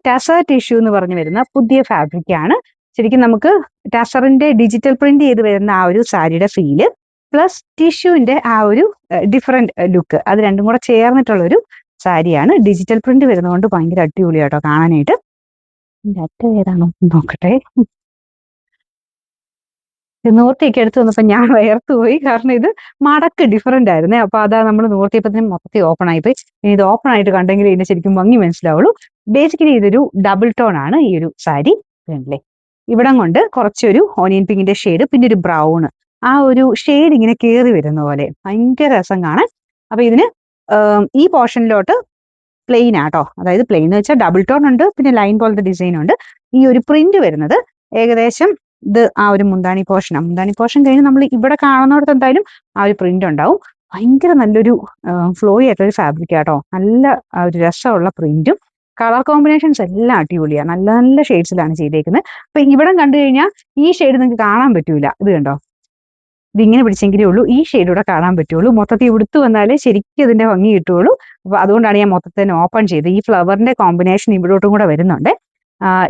Tussar tissue എന്ന് പറഞ്ഞു വരുന്ന പുതിയ ഫാബ്രിക് ആണ്. ശരിക്കും നമുക്ക് ടസറിന്റെ ഡിജിറ്റൽ പ്രിന്റ് ചെയ്ത് വരുന്ന ആ ഒരു സാരിയുടെ ഫീല് പ്ലസ് ടിഷ്യൂവിന്റെ ആ ഒരു ഡിഫറെന്റ് ലുക്ക്, അത് രണ്ടും കൂടെ ചേർന്നിട്ടുള്ള ഒരു സാരിയാണ്. ഡിജിറ്റൽ പ്രിന്റ് വരുന്നതുകൊണ്ട് ഭയങ്കര അടിപൊളിയാട്ടോ കാണാനായിട്ട്. അറ്റം ഏതാണോ നോക്കട്ടെ. നൂർത്തിയൊക്കെ എടുത്ത് വന്നപ്പോ ഞാൻ വയർത്തു പോയി, കാരണം ഇത് മടക്ക് ഡിഫറെന്റ് ആയിരുന്നേ. അപ്പൊ അതാ നമ്മൾ നൂർത്തിയപ്പത്തിനും മൊത്തത്തിൽ ഓപ്പൺ ആയിപ്പോയി. ഇനി ഇത് ഓപ്പൺ ആയിട്ട് കണ്ടെങ്കിൽ ഇതിന്റെ ശരിക്കും ഭംഗി മനസ്സിലാവുള്ളൂ. ബേസിക്കലി ഇതൊരു ഡബിൾ ടോൺ ആണ് ഈ ഒരു സാരി. അല്ലേ, ഇവിടം കൊണ്ട് കുറച്ചൊരു ഓനിയൻ പിങ്കിന്റെ ഷെയ്ഡ്, പിന്നെ ഒരു ബ്രൗൺ, ആ ഒരു ഷെയ്ഡ് ഇങ്ങനെ കയറി വരുന്ന പോലെ ഭയങ്കര രസം കാണാൻ. അപ്പൊ ഇതിന് ഈ പോർഷനിലോട്ട് പ്ലെയിൻ ആട്ടോ, അതായത് പ്ലെയിൻ എന്ന് വെച്ചാൽ ഡബിൾ ടോൺ ഉണ്ട്, പിന്നെ ലൈൻ പോലത്തെ ഡിസൈൻ ഉണ്ട്. ഈ ഒരു പ്രിന്റ് വരുന്നത് ഏകദേശം ഇത് ആ ഒരു മുന്താണി പോർഷൻ കഴിഞ്ഞ് നമ്മൾ ഇവിടെ കാണുന്നിടത്ത് എന്തായാലും ആ ഒരു പ്രിന്റ് ഉണ്ടാവും. ഭയങ്കര നല്ലൊരു ഫ്ലോയി ആയിട്ടൊരു ഫാബ്രിക് ആട്ടോ, നല്ല ഒരു രസമുള്ള പ്രിന്റും കളർ കോമ്പിനേഷൻസ് എല്ലാം അടിപൊളിയാണ്. നല്ല നല്ല ഷെയ്ഡ്സിലാണ് ചെയ്തേക്കുന്നത്. അപ്പൊ ഇവിടെ കണ്ടു കഴിഞ്ഞാൽ ഈ ഷെയ്ഡ് നിങ്ങൾക്ക് കാണാൻ പറ്റൂല. ഇത് കണ്ടോ, ഇതിങ്ങനെ പിടിച്ചെങ്കിലേ ഉള്ളൂ ഈ ഷെയ്ഡ് ഇവിടെ കാണാൻ പറ്റുള്ളൂ. മൊത്തത്തിൽ ഉടുത്തു വന്നാലേ ശരിക്കും ഇതിന്റെ ഭംഗി കിട്ടുള്ളൂ. അപ്പൊ അതുകൊണ്ടാണ് ഞാൻ മൊത്തത്തിൽ ഓപ്പൺ ചെയ്തത്. ഈ ഫ്ലവറിന്റെ കോമ്പിനേഷൻ ഇവിടോട്ടും കൂടെ വരുന്നുണ്ട്.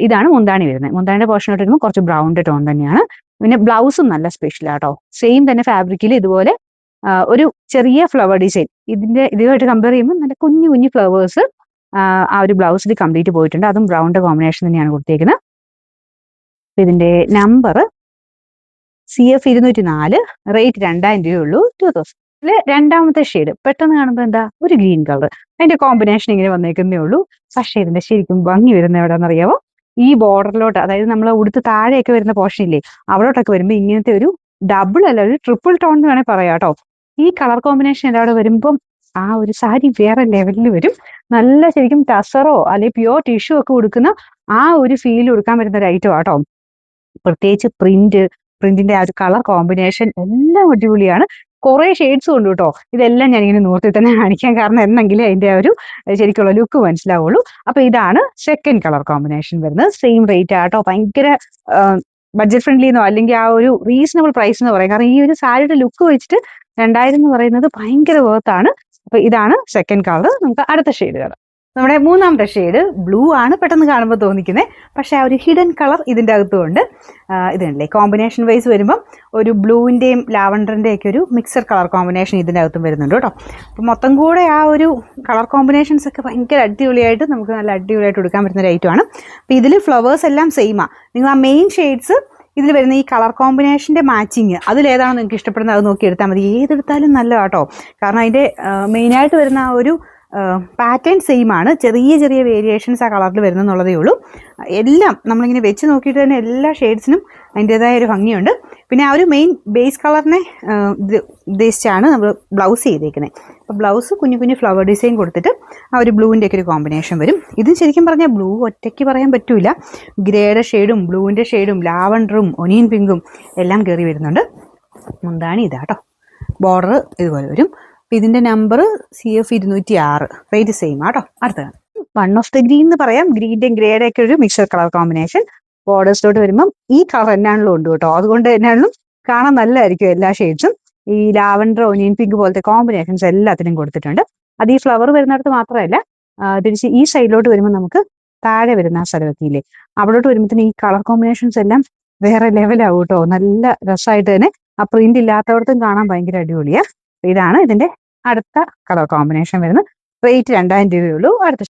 ഇതാണ് മുന്താണി വരുന്നത്. മുന്താണിയുടെ പോർഷനോട്ട് വരുമ്പോൾ കുറച്ച് ബ്രൗണിന്റെ ടോൺ തന്നെയാണ്. പിന്നെ ബ്ലൗസും നല്ല സ്പെഷ്യൽ ആട്ടോ. സെയിം തന്നെ ഫാബ്രിക്കിൽ ഇതുപോലെ ഒരു ചെറിയ ഫ്ലവർ ഡിസൈൻ, ഇതുമായിട്ട് കമ്പയർ ചെയ്യുമ്പോൾ നല്ല കുഞ്ഞു കുഞ്ഞു ഫ്ലവേഴ്സ് ആ ഒരു ബ്ലൗസിൽ കംപ്ലീറ്റ് പോയിട്ടുണ്ട്. അതും ബ്രൗണിന്റെ കോമ്പിനേഷൻ തന്നെയാണ് കൊടുത്തേക്കുന്നത്. ഇതിന്റെ നമ്പർ CF 204, റേറ്റ് 2000 രൂപയുള്ളൂ. 2000 രണ്ടാമത്തെ ഷെയ്ഡ് പെട്ടെന്ന് കാണുമ്പോൾ എന്താ ഒരു ഗ്രീൻ കളർ, അതിന്റെ കോമ്പിനേഷൻ ഇങ്ങനെ വന്നേക്കുന്നേ ഉള്ളൂ. പക്ഷേ ഇതിന്റെ ശരിക്കും ഭംഗി വരുന്ന എവിടെയാണെന്ന് അറിയാമോ? ഈ ബോർഡറിലോട്ട്, അതായത് നമ്മൾ ഉടുത്ത് താഴെയൊക്കെ വരുന്ന പോർഷൻ ഇല്ലേ, അവിടോട്ടൊക്കെ വരുമ്പോൾ ഇങ്ങനത്തെ ഒരു ഡബിൾ അല്ല ഒരു ട്രിപ്പിൾ ടോൺ എന്ന് വേണേൽ പറയാം കേട്ടോ. ഈ കളർ കോമ്പിനേഷൻ അവിടെ വരുമ്പം ആ ഒരു സാരി വേറെ ലെവലിൽ വരും. നല്ല ശരിക്കും ടസറോ അല്ലെങ്കിൽ പ്യുവർ ടിഷ്യൂ ഒക്കെ കൊടുക്കുന്ന ആ ഒരു ഫീൽ കൊടുക്കാൻ വരുന്ന ഒരു ഐറ്റം ആട്ടോ. പ്രത്യേകിച്ച് പ്രിന്റിന്റെ ആ ഒരു കളർ കോമ്പിനേഷൻ എല്ലാം അടിപൊളിയാണ്. കുറെ ഷെയ്ഡ്സും ഉണ്ട് കേട്ടോ. ഇതെല്ലാം ഞാനിങ്ങനെ നോക്കി തന്നെ കാണിക്കാൻ കാരണം എന്നെങ്കിലും അതിന്റെ ആ ഒരു ശരിക്കുള്ള ലുക്ക് മനസ്സിലാവുള്ളൂ. അപ്പൊ ഇതാണ് സെക്കൻഡ് കളർ കോമ്പിനേഷൻ വരുന്നത്. സെയിം റേറ്റ് ആട്ടോ. ഭയങ്കര ബഡ്ജറ്റ് ഫ്രണ്ട്ലി എന്നോ അല്ലെങ്കിൽ ആ ഒരു റീസണബിൾ പ്രൈസ് എന്ന് പറയാം. കാരണം ഈ ഒരു സാരിയുടെ ലുക്ക് വെച്ചിട്ട് 2000 എന്ന് പറയുന്നത് ഭയങ്കര വേർത്താണ്. അപ്പൊ ഇതാണ് സെക്കൻഡ് കളർ. നമുക്ക് അടുത്ത ഷെയ്ഡ് കാണാം. നമ്മുടെ മൂന്നാമത്തെ ഷെയ്ഡ് ബ്ലൂ ആണ് പെട്ടെന്ന് കാണുമ്പോൾ തോന്നിക്കുന്നത്, പക്ഷെ ആ ഒരു ഹിഡൻ കളർ ഇതിൻ്റെ അകത്തുമുണ്ട്. ഇതുണ്ടല്ലേ, കോമ്പിനേഷൻ വൈസ് വരുമ്പം ഒരു ബ്ലൂവിൻ്റെയും ലാവണ്ടറിൻ്റെയും ഒക്കെ ഒരു മിക്സഡ് കളർ കോമ്പിനേഷൻ ഇതിൻ്റെ അകത്തും വരുന്നുണ്ട് കേട്ടോ. അപ്പം മൊത്തം കൂടെ ആ ഒരു കളർ കോമ്പിനേഷൻസ് ഒക്കെ ഭയങ്കര അടിപൊളിയായിട്ട് നമുക്ക് നല്ല അടിപൊളിയായിട്ട് എടുക്കാൻ പറ്റുന്ന ഒരു ഐറ്റമാണ്. അപ്പോൾ ഇതിൽ ഫ്ലവേഴ്സ് എല്ലാം സെയിമാണ്. നിങ്ങൾ ആ മെയിൻ ഷെയ്ഡ്സ് ഇതിൽ വരുന്ന ഈ കളർ കോമ്പിനേഷൻ്റെ മാച്ചിങ് അതിലേതാണോ നിങ്ങൾക്ക് ഇഷ്ടപ്പെടുന്നത് അത് നോക്കി എടുത്താൽ മതി. ഏതെടുത്താലും നല്ലതാട്ടോ. കാരണം അതിൻ്റെ മെയിനായിട്ട് വരുന്ന ആ ഒരു പാറ്റേൺ സെയിം ആണ്. ചെറിയ ചെറിയ വേരിയേഷൻസ് ആ കളറിൽ വരുന്നെന്നുള്ളതേ ഉള്ളൂ. എല്ലാം നമ്മളിങ്ങനെ വെച്ച് നോക്കിയിട്ട് തന്നെ എല്ലാ ഷെയ്ഡ്സിനും അതിൻ്റെതായ ഒരു ഭംഗിയുണ്ട്. പിന്നെ ആ ഒരു മെയിൻ ബേസ് കളറിനെ ഉദ്ദേശിച്ചാണ് നമ്മൾ ബ്ലൗസ് ചെയ്തേക്കുന്നത്. അപ്പോൾ ബ്ലൗസ് കുഞ്ഞു കുഞ്ഞു ഫ്ലവർ ഡിസൈൻ കൊടുത്തിട്ട് ആ ഒരു ബ്ലൂവിൻ്റെ ഒക്കെ ഒരു കോമ്പിനേഷൻ വരും. ഇത് ശരിക്കും പറഞ്ഞാൽ ബ്ലൂ ഒറ്റയ്ക്ക് പറയാൻ പറ്റൂല. ഗ്രേയുടെ ഷെയ്ഡും ബ്ലൂവിൻ്റെ ഷെയ്ഡും ലാവണ്ടറും ഒനിയൻ പിങ്കും എല്ലാം കയറി വരുന്നുണ്ട്. മുന്താണി ഇതാട്ടോ. ബോർഡർ ഇതുപോലെ വരും. ഇതിന്റെ നമ്പർ CF 206, റേറ്റ് സെയിം ആട്ടോ. അടുത്തതാണ് വൺ ഓഫ് ദ ഗ്രീൻ എന്ന് പറയാം. ഗ്രീൻ്റെയും ഗ്രേയുടെ ഒക്കെ ഒരു മിക്സർ കളർ കോമ്പിനേഷൻ. ബോർഡേഴ്സിലോട്ട് വരുമ്പം ഈ കളർ എന്നാണല്ലോ ഉണ്ട് കേട്ടോ. അതുകൊണ്ട് എന്നാണല്ലോ കാണാൻ നല്ലതായിരിക്കും എല്ലാ ഷെയ്ഡ്സും. ഈ ലാവണ്ടർ ഒനിയൻ പിങ്ക് പോലത്തെ കോമ്പിനേഷൻസ് എല്ലാത്തിനും കൊടുത്തിട്ടുണ്ട്. അത് ഈ ഫ്ലവർ വരുന്നിടത്ത് മാത്രമല്ല, തിരിച്ച് ഈ സൈഡിലോട്ട് വരുമ്പോൾ നമുക്ക് താഴെ വരുന്ന ആ സ്ഥലത്തില്ലേ, അവിടോട്ട് വരുമ്പോഴത്തേന് ഈ കളർ കോമ്പിനേഷൻസ് എല്ലാം വേറെ ലെവലാവും കേട്ടോ. നല്ല രസമായിട്ട് തന്നെ ആ പ്രിന്റ് ഇല്ലാത്തവർക്കും കാണാൻ ഭയങ്കര അടിപൊളിയാണ്. ഇതാണ് ഇതിന്റെ അടുത്ത കളർ കോമ്പിനേഷൻ വരുന്നത്. റേറ്റ് 2000 രൂപയുള്ളൂ. അടുത്ത